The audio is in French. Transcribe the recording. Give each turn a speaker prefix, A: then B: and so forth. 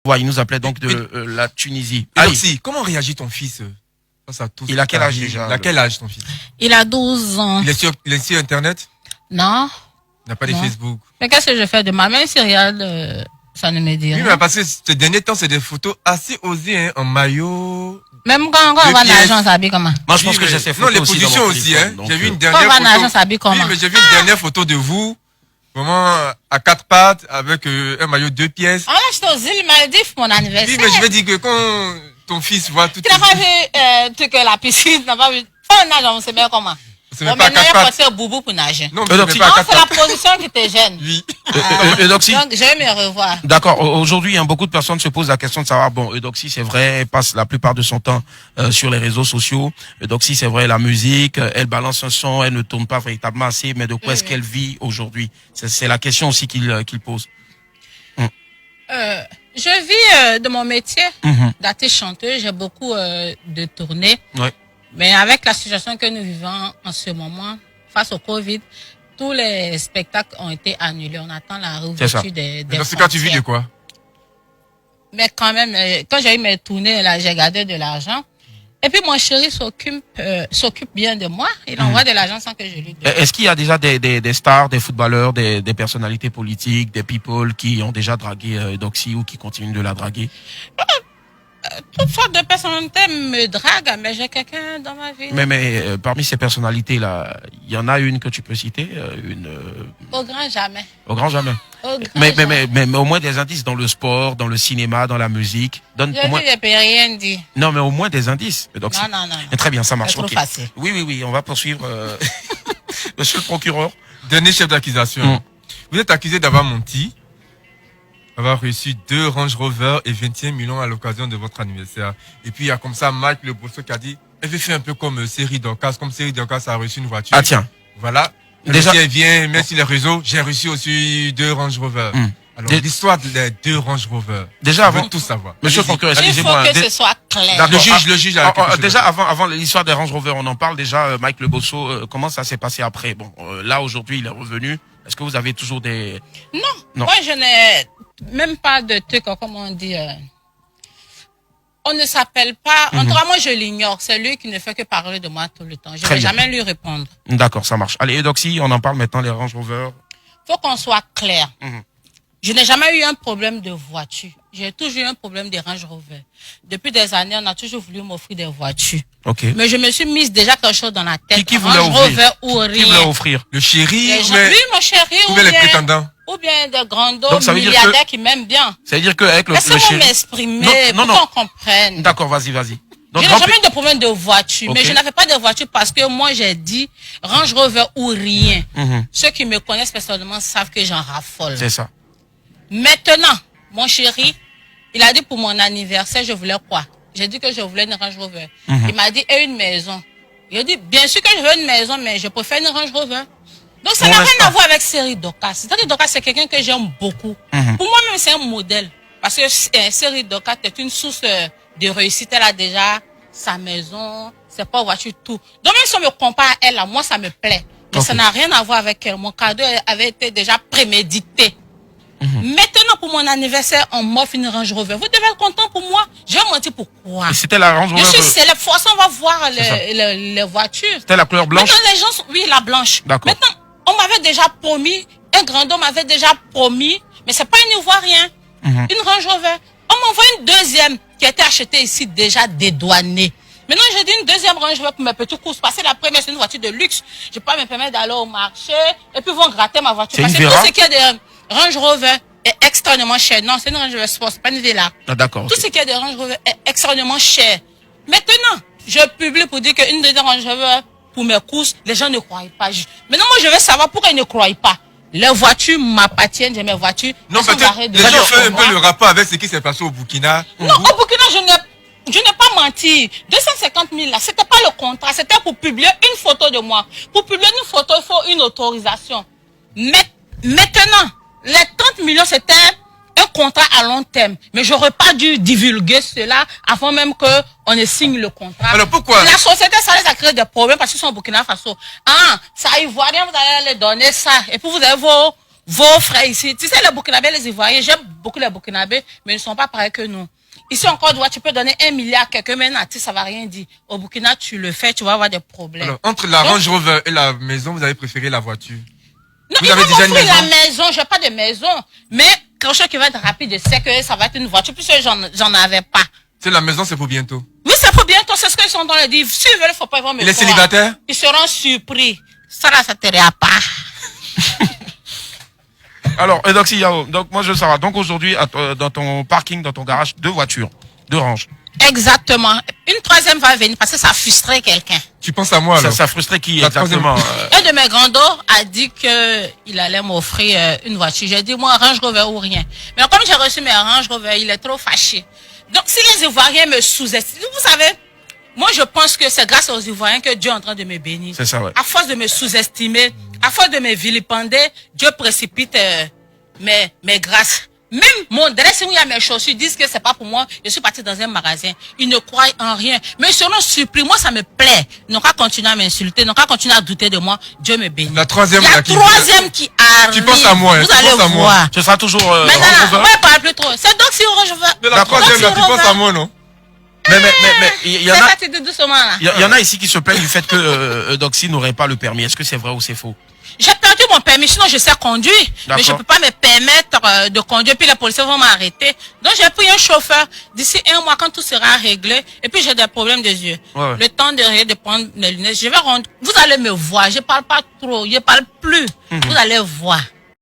A: Ouais, il nous appelait donc de la Tunisie.
B: Edoxy, comment réagit ton fils face à tout
A: Il a quel âge déjà?
B: Il a quel âge ton fils?
C: Il a 12 ans.
B: Il est sur Internet?
C: Non.
B: Il n'a pas de Facebook.
C: Mais qu'est-ce que je fais de ma main si regarde, ça ne me dit rien.
B: Oui, mais parce que ces derniers temps, c'est des photos assez osées, hein, en maillot.
C: Même quand on va à l'agence, ça habille comment?
A: Moi, je pense que j'ai ces photos.
B: Non, les
A: aussi
B: positions
A: dans mon
B: aussi,
A: téléphone,
B: hein. J'ai vu une
C: Quand
B: dernière
C: on va à
B: photo.
C: l'agence, ça habille comment?
B: Oui, mais j'ai vu une dernière photo de vous, vraiment, à 4 pattes, avec un maillot 2 pièces.
C: Ah là, j'étais aux îles Maldives pour mon anniversaire.
B: Oui, mais je veux dire que quand ton fils voit tout
C: Tu n'as pas vu que la piscine, tu n'as pas vu. On nage, on sait bien comment.
B: C'est même pas à 4
C: maintenant, il
B: pattes.
C: faut passer au boubou pour nager.
B: Non, mais
A: donc,
B: c'est pas à
C: Non,
B: 4
C: c'est la
B: pattes.
C: position qui te gêne.
B: Oui.
A: Eudoxie.
C: Donc, je vais me revoir.
A: D'accord. Aujourd'hui, beaucoup de personnes se posent la question de savoir, bon, Eudoxie, c'est vrai, elle passe la plupart de son temps sur les réseaux sociaux. Eudoxie, c'est vrai, la musique, elle balance un son, elle ne tourne pas véritablement assez, mais de quoi est-ce qu'elle vit aujourd'hui? C'est la question aussi qu'il pose.
C: Je vis de mon métier d'artiste chanteuse. J'ai beaucoup de tournées.
A: Ouais.
C: Mais avec la situation que nous vivons en ce moment, face au Covid, tous les spectacles ont été annulés. On attend la réouverture des
B: Dans ce cas, tu vis de quoi?
C: Mais quand même, quand j'ai eu mes tournées, là, j'ai gardé de l'argent. Et puis mon chéri s'occupe bien de moi. Il envoie de l'argent sans que je lui donne.
A: Est-ce qu'il y a déjà des stars, des footballeurs, des personnalités politiques, des people qui ont déjà dragué Eudoxie ou qui continuent de la draguer?
C: Toutes sortes de personnalités me draguent, mais j'ai quelqu'un dans ma vie.
A: Mais parmi ces personnalités-là, il y en a une que tu peux citer,
C: Au grand jamais.
A: au grand jamais.
C: Au grand jamais.
A: Mais au moins des indices dans le sport, dans le cinéma, dans la musique. Donne
C: Je
A: au moins...
C: ne peux rien dire.
A: Non, mais au moins des indices. Eudoxie.
C: Non.
A: Très bien, ça marche.
C: C'est trop
A: Ok.
C: facile.
A: Oui, on va poursuivre. Monsieur le procureur.
B: Dernier chef d'accusation. Vous êtes accusé d'avoir menti, avoir reçu 2 Range Rover et 21 millions à l'occasion de votre anniversaire. Et puis il y a comme ça Mike Le Bosso qui a dit, elle veut faire un peu comme Série Dorcas, comme Série Dorcas a reçu une voiture.
A: Ah tiens.
B: Voilà.
A: Déjà-
B: Elle vient, met sur les réseaux, j'ai reçu aussi 2 Range Rover. Alors l'histoire des 2 Range Rover.
A: Déjà
B: je veux
A: avant,
B: tout savoir.
A: Monsieur le
B: Allez-y.
A: procureur,
C: Il faut
A: excusez-moi.
C: que ce soit clair.
A: D'accord.
B: Le juge a quelque chose
A: Déjà
B: à dire.
A: avant l'histoire des Range Rover, on en parle déjà. Mike Le Bosso, comment ça s'est passé après? Bon, là aujourd'hui, il est revenu. Est-ce que vous avez toujours des...
C: Non,
A: Non.
C: moi je n'ai même pas de truc, comme on dit. On ne s'appelle pas. En tout cas, moi je l'ignore. C'est lui qui ne fait que parler de moi tout le temps. Je ne
A: Très
C: vais
A: bien.
C: jamais lui répondre.
A: D'accord, ça marche. Allez, Eudoxie, on en parle maintenant, les Range Rover.
C: Faut qu'on soit clair. Je n'ai jamais eu un problème de voiture. J'ai toujours eu un problème de Range Rover. Depuis des années, on a toujours voulu m'offrir des voitures.
A: Ok.
C: Mais je me suis mise déjà quelque chose dans la tête.
A: Qui voulait
C: Range
A: offrir?
C: Rover ou
A: Qui voulait
C: rien.
A: offrir?
B: Le chéri,
C: Les
B: ou
C: gens-
B: bien,
C: oui, mon chéri,
B: ou bien les prétendants.
C: ou bien des grandos
A: Donc, ça veut dire
C: milliardaires
A: que-
C: qui m'aiment bien.
A: C'est-à-dire qu'avec le
C: Laissez-moi
A: chéri...
C: m'exprimer
A: Non,
C: pour
A: non.
C: qu'on comprenne.
A: D'accord, vas-y. Donc,
C: Je n'ai
A: grand
C: jamais eu de problème de voiture,
A: Ok.
C: mais je n'avais pas de voiture parce que moi j'ai dit Range Rover ou rien. Ceux qui me connaissent personnellement savent que j'en raffole.
A: C'est ça.
C: Maintenant, mon chéri, il a dit pour mon anniversaire, je voulais quoi? J'ai dit que je voulais une Range Rover. Il m'a dit, et une maison. Il a dit, bien sûr que je veux une maison, mais je préfère une Range Rover. Donc ça
A: Pour
C: n'a rien
A: l'instant.
C: à voir avec Série Dorcas. C'est-à-dire Dorcas, c'est quelqu'un que j'aime beaucoup. Pour moi-même, c'est un modèle. Parce que Série Dorcas est une source de réussite. Elle a déjà sa maison, ses propres voitures, tout. Donc même si on me compare à elle, moi, ça me plaît. Mais
A: Ok.
C: ça n'a rien à voir avec elle. Mon cadeau avait été déjà prémédité. Maintenant, pour mon anniversaire, on m'offre une Range Rover. Vous devez être content pour moi. Je vais mentir pourquoi.
A: Et c'était la Range
C: Je
A: Rover.
C: suis célèbre. Forcément, on va voir
A: C'est ça.
C: les voitures.
A: C'était la couleur blanche.
C: Maintenant, les gens sont... Oui, la blanche.
A: D'accord.
C: Maintenant, on m'avait déjà promis, un grand homme m'avait déjà promis, mais c'est pas une Ivoirien, une Range Rover. On m'envoie une deuxième qui a été achetée ici, déjà dédouanée. Maintenant, j'ai dit une deuxième Range Rover pour mes petits courses. Parce que la première, c'est une voiture de luxe. Je peux pas me permettre d'aller au marché et puis ils vont gratter ma voiture.
A: C'est
C: Parce
A: une
C: que
A: Vera?
C: tout ce qui est de Range Rover est extrêmement cher. Non, c'est une Range Rover Sport, c'est pas une Vela.
A: Ah, d'accord.
C: Tout
A: ok.
C: ce qui est de Range Rover est extrêmement cher. Maintenant, je publie pour dire qu'une deuxième Range Rover pour mes courses, les gens ne croient pas. Maintenant, moi, je veux savoir pourquoi ils ne croient pas. Les voitures m'appartiennent, j'ai mes voitures.
B: Non,
C: elles sont
B: peut-être,
C: garées
B: les gens
C: devant
B: font un
C: chez moi.
B: peu le rapport avec ce qui s'est passé au Burkina.
C: Non, au Burkina, je n'ai pas menti. 250 000 là, c'était pas le contrat, c'était pour publier une photo de moi. Pour publier une photo, il faut une autorisation. Maintenant, les 30 millions, c'était un contrat à long terme. Mais j'aurais pas dû divulguer cela avant même qu'on ne signe le contrat.
B: Alors pourquoi?
C: La société, ça les a créé des problèmes parce qu'ils sont au Burkina Faso. Ah, ça ivoirien, vous allez les donner ça. Et puis vous avez vos frères ici. Tu sais, les Burkinabés, les Ivoiriens, j'aime beaucoup les Burkinabés, mais ils ne sont pas pareils que nous. Ici, en Côte d'Ivoire, tu peux donner 1 milliard à quelqu'un, mais Nati, ça va rien dire. Au Burkina, tu le fais, tu vas avoir des problèmes.
B: Alors, entre la Range Rover et la maison, vous avez préféré la voiture?
C: Non,
B: Vous
C: il
B: avez
C: va
B: déjà une
C: m'offrir
B: maison?
C: la maison, j'ai pas de maison. Mais quelque chose qui va être rapide, je sais que ça va être une voiture, puisque j'en avais pas.
B: C'est la maison, c'est pour bientôt.
C: Oui, c'est pour bientôt, c'est ce qu'ils sont dans le livre. S'ils veulent, faut pas, ils vont me
B: Il est
C: croire.
B: célibataire?
C: Ils seront surpris. Ça là, ça t'aidera pas.
A: Alors, Eudoxie Yao, donc moi je veux savoir. Donc aujourd'hui, dans ton parking, dans ton garage, 2 voitures, 2 ranges.
C: Exactement. Une troisième va venir parce que ça frustrait quelqu'un.
B: Tu penses à moi alors?
A: Ça frustrait qui
B: La
A: exactement
C: Un de mes grands a dit que il allait m'offrir une voiture. J'ai dit, moi, Range Rover ou rien. Mais comme j'ai reçu mes Range Rover, il est trop fâché. Donc, si les Ivoiriens me sous-estiment, vous savez, moi, je pense que c'est grâce aux Ivoiriens que Dieu est en train de me bénir.
A: C'est ça, ouais.
C: À force de me sous-estimer, à force de me vilipender, Dieu précipite mes grâces. Même mon dressing où il y a mes chaussures, ils disent que c'est pas pour moi. Je suis partie dans un magasin. Ils ne croient en rien. Mais ils seront surpris. Moi, ça me plaît. Ils n'ont qu'à continuer à m'insulter. Ils n'ont qu'à continuer à douter de moi. Dieu me bénit.
B: La troisième,
C: il y a
B: là, qui-
C: troisième qui arrive.
B: Tu penses à moi, hein,
C: Vous
B: tu
C: allez
B: penses à moi.
C: voir.
A: Ce sera toujours
C: Maintenant,
A: Range Rover.
C: moi, je parle plus trop. C'est donc si Orange Rover.
B: Mais la
A: D'accord.
B: troisième, là, tu
C: Donc,
B: penses à moi, non?
A: Mais il y en
C: C'est
A: a.
C: ça, tu dis doucement là.
A: Il y en a ici qui se plaignent du fait que Eudoxie n'aurait pas le permis. Est-ce que c'est vrai ou c'est faux?
C: J'ai perdu mon permis, sinon je sais conduire. Mais je
A: D'accord.
C: peux pas me permettre de conduire, puis les policiers vont m'arrêter. Donc j'ai pris un chauffeur d'ici 1 mois quand tout sera réglé. Et puis j'ai des problèmes de yeux.
A: Ouais.
C: Le temps de prendre mes lunettes, je vais rendre. Vous allez me voir, je parle pas trop, je parle plus. Vous allez voir.